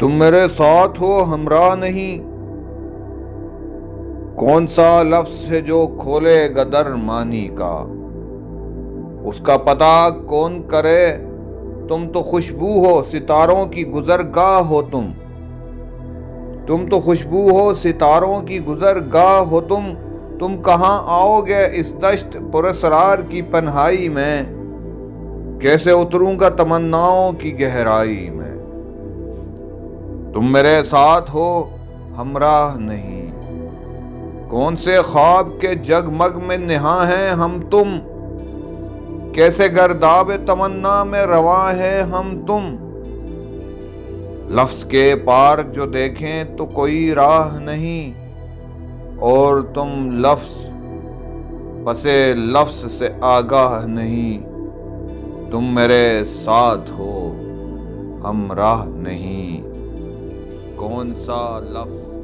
تم میرے ساتھ ہو ہمراہ نہیں، کون سا لفظ ہے جو کھولے گدر معنی کا، اس کا پتہ کون کرے۔ تم تو خوشبو ہو ستاروں کی گزرگاہ ہو، تم تو خوشبو ہو ستاروں کی گزرگاہ ہو، تم کہاں آؤ گے اس دشت پراسرار کی پنہائی میں، کیسے اتروں گا تمناؤں کی گہرائی میں۔ تم میرے ساتھ ہو ہمراہ نہیں، کون سے خواب کے جگمگ میں نہاں ہیں ہم تم، کیسے گرداب تمنا میں رواں ہیں ہم تم۔ لفظ کے پار جو دیکھیں تو کوئی راہ نہیں، اور تم لفظ پسے لفظ سے آگاہ نہیں، تم میرے ساتھ ہو ہمراہ نہیں، کون سا لفظ